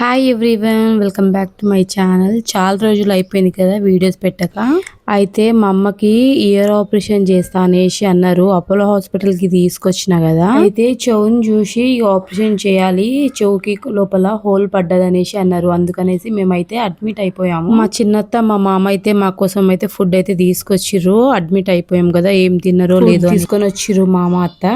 Hi everyone, welcome back to my channel. చాలా రోజులు అయిపోయింది కదా వీడియోస్ పెట్టక. అయితే మా అమ్మకి ఇయర్ ఆపరేషన్ చేస్తా అనేసి అన్నారు. అపోలో హాస్పిటల్కి తీసుకొచ్చిన కదా. అయితే చెవుని చూసి ఆపరేషన్ చేయాలి, చెవుకి లోపల హోల్ పడ్డది అనేసి అన్నారు. అందుకనేసి మేమైతే అడ్మిట్ అయిపోయాము. మా చిన్నత్త మా మామ అయితే మా కోసం అయితే ఫుడ్ అయితే తీసుకొచ్చిర్రు. అడ్మిట్ అయిపోయాం కదా, ఏం తిన్నారో లేదో తీసుకొని వచ్చిర్రు మామ అత్త.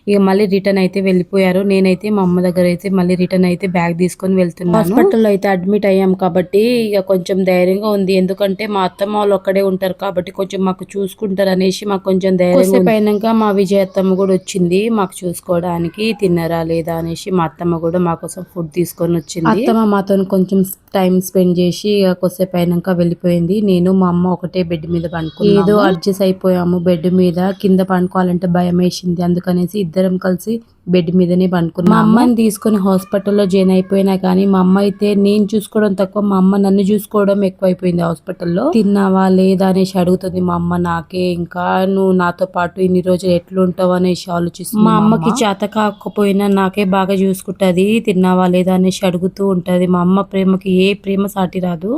ఇక మళ్ళీ రిటర్న్ అయితే వెళ్ళిపోయారు. నేనైతే మా అమ్మ దగ్గర అయితే మళ్ళీ రిటర్న్ అయితే బ్యాగ్ తీసుకొని వెళ్తున్నాను. హాస్పిటల్లో అయితే అడ్మిట్ అయ్యాం కాబట్టి ఇక కొంచెం ధైర్యంగా ఉంది. ఎందుకంటే మా అత్తమ్మ వాళ్ళు ఒక్కడే ఉంటారు కాబట్టి కొంచెం మాకు చూసుకుంటారు అనేసి మాకు కొంచెం ధైర్యం అయినాక మా విజయ అత్తమ్మ కూడా వచ్చింది మాకు చూసుకోవడానికి. తిన్నారా లేదా అనేసి మా అత్తమ్మ కూడా మా కోసం ఫుడ్ తీసుకొని వచ్చింది. అత్తమ్మ మాతో కొంచెం టైం స్పెండ్ చేసి ఇక కొద్దిసేపు అయినాక వెళ్ళిపోయింది. నేను మా అమ్మ ఒకటే బెడ్ మీద పండుకున్నాము. ఏదో అడ్జస్ట్ అయిపోయాము. బెడ్ మీద కింద పండుకోవాలంటే భయం వేసింది. అందుకనేసి ఇద్దరం కలిసి బెడ్ మీదనే పండుకున్నాం. మా అమ్మని తీసుకుని హాస్పిటల్లో జాయిన్ అయిపోయినా కానీ మా అమ్మ అయితే నేను చూసుకోవడం తక్కువ, మా అమ్మ నన్ను చూసుకోవడం ఎక్కువైపోయింది. హాస్పిటల్లో తిన్నావా లేదా అనేసి అడుగుతుంది మా అమ్మ నాకే. ఇంకా నువ్వు నాతో పాటు ఇన్ని రోజులు ఎట్లుంటావు అనేసి ఆలోచిస్తుంది. మా అమ్మకి చేత కాకపోయినా నాకే బాగా చూసుకుంటది. తిన్నావా లేదా అనేసి అడుగుతూ ఉంటది. మా అమ్మ ప్రేమకి ఏ ప్రేమ సాటి రాదు,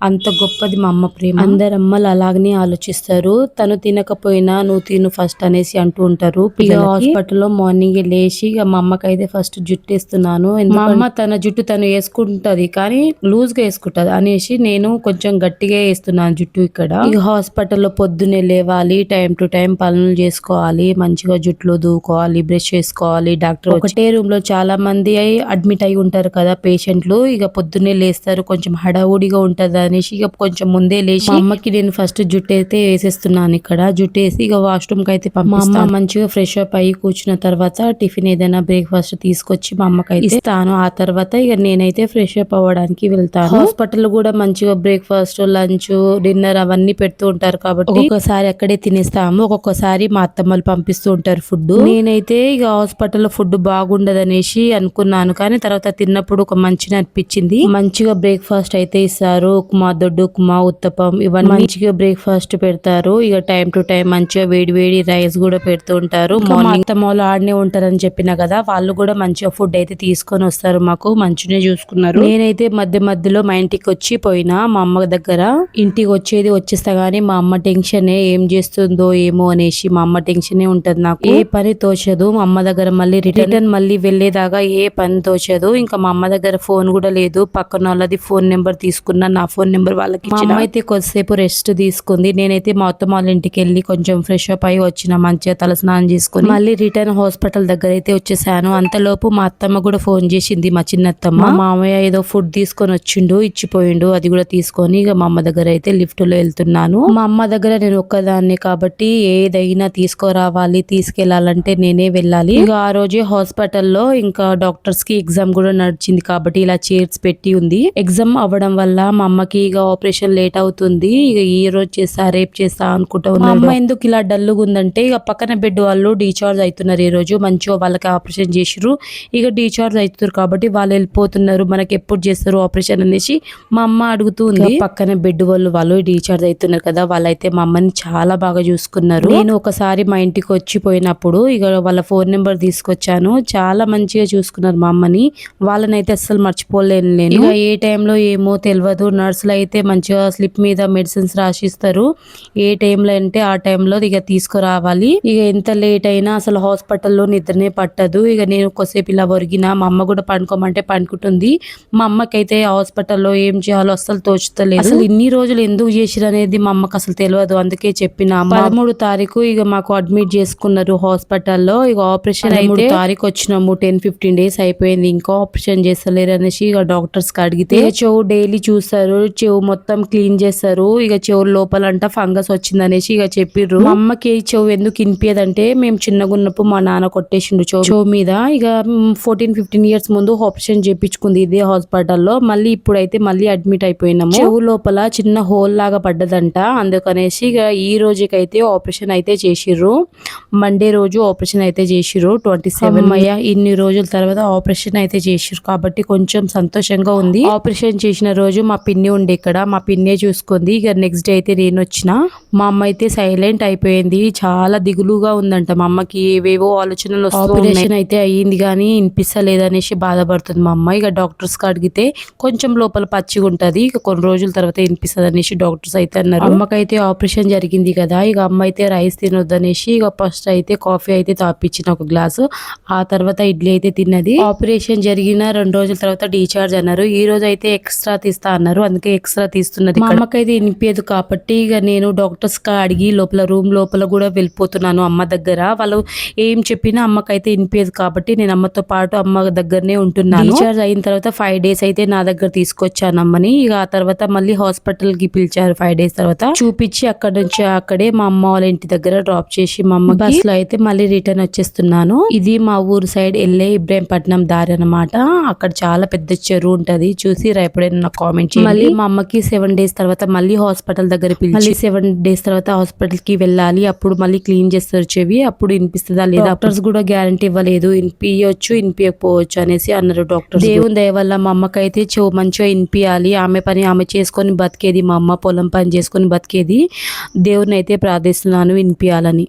అంత గొప్పది మా అమ్మ ప్రేమ. అందరు అమ్మలు అలాగనే ఆలోచిస్తారు. తను తినకపోయినా నువ్వు తిను ఫస్ట్ అనేసి అంటూ ఉంటారు. హాస్పిటల్లో మార్నింగ్ లేచి ఇక మా అమ్మకైతే ఫస్ట్ జుట్టు వేస్తున్నాను. మా అమ్మ తన జుట్టు తను వేసుకుంటది కానీ లూజ్ గా వేసుకుంటది అనేసి నేను కొంచెం గట్టిగా వేస్తున్నాను జుట్టు. ఇక్కడ ఇక హాస్పిటల్లో పొద్దున్నే లేవాలి, టైం టు టైం పనులు చేసుకోవాలి, మంచిగా జుట్లు దూకోవాలి, బ్రష్ చేసుకోవాలి. డాక్టర్ ఒకటే రూమ్ లో చాలా మంది అడ్మిట్ అయి ఉంటారు కదా పేషెంట్లు. ఇక పొద్దున్నే లేస్తారు, కొంచెం హడావుడిగా ఉంటది అనేసి ఇక కొంచెం ముందే లేచి మా అమ్మకి నేను ఫస్ట్ జుట్టు అయితే వేసేస్తున్నాను. ఇక్కడ జుట్టు వేసి ఇక వాష్రూమ్ కి అయితే పంపిస్తాను. మా అమ్మ మంచిగా ఫ్రెష్ అప్ అయ్యి కూర్చున్న తర్వాత టిఫిన్ ఏదైనా బ్రేక్ఫాస్ట్ తీసుకొచ్చి మా అమ్మకైతే ఇస్తాను. ఆ తర్వాత ఇక నేనైతే ఫ్రెష్ అప్ అవ్వడానికి వెళ్తాను. హాస్పిటల్ కూడా మంచిగా బ్రేక్ఫాస్ట్, లంచ్, డిన్నర్ అవన్నీ పెడుతూ ఉంటారు కాబట్టి ఒక్కొక్కసారి అక్కడే తినేస్తాము, ఒక్కొక్కసారి మా అత్తమ్మలు పంపిస్తూ ఉంటారు ఫుడ్. నేనైతే ఇక హాస్పిటల్లో ఫుడ్ బాగుండదనేసి అనుకున్నాను, కానీ తర్వాత తిన్నప్పుడు ఒక మంచిగా అనిపించింది. మంచిగా బ్రేక్ఫాస్ట్ అయితే ఇస్తారు. ఉప్మా, దొడ్డు ఉప్మా, ఉత్తపం ఇవన్నీ మంచిగా బ్రేక్ఫాస్ట్ పెడతారు. ఇక టైం టు టైం మంచిగా వేడి వేడి రైస్ కూడా పెడుతూ ఉంటారు. మా అత్తమ్మలు ఆడనే ఉంటారని చెప్పినా కదా, వాళ్ళు కూడా మంచిగా ఫుడ్ అయితే తీసుకొని వస్తారు. మాకు మంచిగా చూసుకున్నారు. నేనైతే మధ్య మధ్యలో మా ఇంటికి వచ్చి పోయినా మా అమ్మ దగ్గర. ఇంటికి వచ్చేస్తా గానీ మా అమ్మ టెన్షనే, ఏం చేస్తుందో ఏమో అనేసి మా అమ్మ టెన్షనే ఉంటది. నాకు ఏ పని తోచదు. మా అమ్మ దగ్గర మళ్ళీ రిటర్న్ మళ్ళీ వెళ్ళేదాకా ఏ పని తోచదు. ఇంకా మా అమ్మ దగ్గర ఫోన్ కూడా లేదు. పక్కన వాళ్ళది ఫోన్ నెంబర్ తీసుకున్నా, నా ఫోన్ నెంబర్ వాళ్ళకి ఇచ్చిన. మా అమ్మ అయితే కొద్దిసేపు రెస్ట్ తీసుకుంది. నేనైతే మా అత్తమ్మ వాళ్ళ ఇంటికి వెళ్ళి కొంచెం ఫ్రెష్ అప్ అయి వచ్చిన, మంచిగా తల స్నానం చేసుకుని మళ్ళీ రిటర్న్ హాస్పిటల్ దగ్గర అయితే వచ్చేసాను. అంతలోపు మా అత్తమ్మ కూడా ఫోన్ చేసింది, మా చిన్నత్తమ్మ. మా మామయ్య ఏదో ఫుడ్ తీసుకొని వచ్చిండు, ఇచ్చిపోయిండు. అది కూడా తీసుకొని ఇక మా అమ్మ దగ్గర అయితే లిఫ్ట్ లో వెళ్తున్నాను. మా అమ్మ దగ్గర నేను ఒక్కదాన్ని కాబట్టి ఏదైనా తీసుకురావాలి, తీసుకెళ్లాలంటే నేనే వెళ్ళాలి. ఇక ఆ రోజే హాస్పిటల్లో ఇంకా డాక్టర్స్ కి ఎగ్జామ్ కూడా నడిచింది కాబట్టి ఇలా చైర్స్ పెట్టి ఉంది. ఎగ్జామ్ అవ్వడం వల్ల మా అమ్మకి ఇక ఆపరేషన్ లేట్ అవుతుంది. ఇక ఈ రోజు చేస్తా రేపు చేస్తా అనుకుంటా ఉన్నాను. మా అమ్మ ఎందుకు ఇలా డల్లుగా ఉందంటే ఇక పక్కన బెడ్ వాళ్ళు డిశ్చార్జ్ అవుతున్నారు. ఈ రోజు మంచిగా వాళ్ళకి ఆపరేషన్ చేసిరు. ఇక డిశ్చార్జ్ అవుతారు కాబట్టి వాళ్ళు వెళ్ళిపోతున్నారు. మనకి ఎప్పుడు చేస్తారు ఆపరేషన్ అనేసి మా అమ్మ అడుగుతూ ఉంది. పక్కన బెడ్ వాళ్ళు డిశ్చార్జ్ అవుతున్నారు కదా, వాళ్ళైతే మా అమ్మని చాలా బాగా చూసుకున్నారు. నేను ఒకసారి మా ఇంటికి వచ్చిపోయినప్పుడు ఇక వాళ్ళ ఫోన్ నెంబర్ తీసుకొచ్చాను. చాలా మంచిగా చూసుకున్నారు మా అమ్మని. వాళ్ళనైతే అస్సలు మర్చిపోలేను నేను. ఇక ఏ టైంలో ఏమో తెలియదు. నర్సులు అయితే మంచిగా స్లిప్ మీద మెడిసిన్స్ రాసిస్తారు. ఏ టైంలో అంటే ఆ టైంలో ఇక తీసుకురావాలి. ఇక ఎంత లేట్ అయినా అసలు హాస్పిటల్లో నిద్రనే పట్టదు. ఇక నేను కొద్దిసేపు ఇలా ఒరిగిన, మా అమ్మ కూడా పండుకోమంటే పండుకుంటుంది. మా అమ్మకైతే హాస్పిటల్లో ఏం చేయాలో అస్సలు తోచుతలేదు. అసలు ఇన్ని రోజులు ఎందుకు చేసిరు అనేది మా అమ్మకి అసలు తెలియదు. అందుకే చెప్పిన 13వ తారీఖు ఇక మాకు అడ్మిట్ చేసుకున్నారు హాస్పిటల్లో. ఇక ఆపరేషన్ 13వ తారీఖు వచ్చినాము. 10-15 డేస్ అయిపోయింది, ఇంకా ఆపరేషన్ చేస్తలేరు అనేసి ఇక డాక్టర్స్ కి అడిగితే చెవు డైలీ చూస్తారు, చెవు మొత్తం క్లీన్ చేస్తారు. ఇక చెవు లోపల అంట ఫంగస్ వచ్చింది అనేసి ఇక చెప్పిర్రు. మా అమ్మకి చెవు ఎందుకు వినిపించదంటే మేము చిన్నగా ఉన్నప్పుడు మా నాన్న కొట్టేసిండు చెవు మీద. ఇక 14-15 ఇయర్స్ ముందు ఆపరేషన్ చేయించుకుంది ఇదే హాస్పిటల్లో. మళ్ళీ ఇప్పుడైతే మళ్ళీ అడ్మిట్ అయిపోయినాము. చెవు లోపల చిన్న హోల్ లాగా పడ్డదంట. అందుకనేసి ఇక ఈ రోజుకైతే ఆపరేషన్ అయితే చేసిర్రు. మండే రోజు ఆపరేషన్ అయితే చేసిర్రు. 27 ఇన్ని రోజుల తర్వాత ఆపరేషన్ అయితే చేసిర్రు కాబట్టి కొంచెం సంతోషంగా ఉంది. ఆపరేషన్ చేసిన రోజు మా పిన్ని ఉండే ఇక్కడ, మా పిన్నే చూసుకుంది. ఇక నెక్స్ట్ డే అయితే నేను వచ్చిన. మా అమ్మ అయితే సైలెంట్ అయిపోయింది. చాలా దిగులుగా ఉందంట మా అమ్మకి. ఏవేవో ఆలోచనలు ఆపరేషన్ అయితే అయ్యింది కానీ వినిపిస్తలేదనేసి బాధపడుతుంది మా అమ్మ. ఇక డాక్టర్స్ కి అడిగితే కొంచెం లోపల పచ్చిగా ఉంటది, ఇక కొన్ని రోజుల తర్వాత వినిపిస్తుంది అనేసి డాక్టర్స్ అయితే అన్నారు. అమ్మకైతే ఆపరేషన్ జరిగింది కదా, ఇక అమ్మ అయితే రైస్ తినొద్దనేసి ఇక ఫస్ట్ అయితే కాఫీ అయితే తాపించిన ఒక గ్లాసు, ఆ తర్వాత ఇడ్లీ అయితే తిన్నది. ఆపరేషన్ జరిగిన 2 రోజుల తర్వాత డిశ్చార్జ్ అన్నారు. ఈ రోజు అయితే ఎక్స్ట్రా తీస్తా అన్నారు, అందుకే ఎక్స్ట్రా తీస్తున్నది. మా అమ్మకైతే వినిపించదు కాబట్టి ఇక నేను డాక్టర్స్ కి అడిగి రూమ్ లోపల కూడా వెళ్ళిపోతున్నాను అమ్మ దగ్గర. వాళ్ళు ఏం చెప్పినా అమ్మకైతే వినిపించదు కాబట్టి నేను అమ్మతో పాటు అమ్మ దగ్గరనే ఉంటున్నాను. డిశ్చార్జ్ అయిన తర్వాత 5 days అయితే నా దగ్గర తీసుకొచ్చాను అమ్మని. ఇక ఆ తర్వాత మళ్ళీ హాస్పిటల్ కి పిలిచారు 5 days తర్వాత. చూపించి అక్కడ నుంచి అక్కడే మా అమ్మ వాళ్ళ ఇంటి దగ్గర డ్రాప్ చేసి మా అమ్మ బస్ లో అయితే మళ్ళీ రిటర్న్ వచ్చేస్తున్నాను. ఇది మా ఊరు సైడ్ వెళ్ళే ఇబ్రాహీంపట్నం దారి అన్నమాట. అక్కడ చాలా పెద్ద చెరువు ఉంటది, చూసి ఎప్పుడైనా నాకు కామెంట్ చేయండి. మళ్ళీ మా అమ్మకి 7 days తర్వాత మళ్ళీ హాస్పిటల్ దగ్గర పిలిచి మళ్ళీ 7 days తర్వాత హాస్పిటల్ కి వెళ్ళాలి, అప్పుడు మళ్ళీ క్లీన్ చేస్తారు చెవి, అప్పుడు వినిపిస్తుందా లేదా. డాక్టర్స్ కూడా గ్యారంటీ ఇవ్వలేదు, వినిపించవచ్చు వినిపించకపోవచ్చు అనేసి అన్నారు డాక్టర్. దేవుని దయ వల్ల మా అమ్మకైతే మంచిగా వినిపించాలి, ఆమె పని ఆమె చేసుకొని బతికేది, మా అమ్మ పొలం పని చేసుకొని బతికేది. దేవుని అయితే ప్రార్థిస్తున్నాను వినిపించాలని.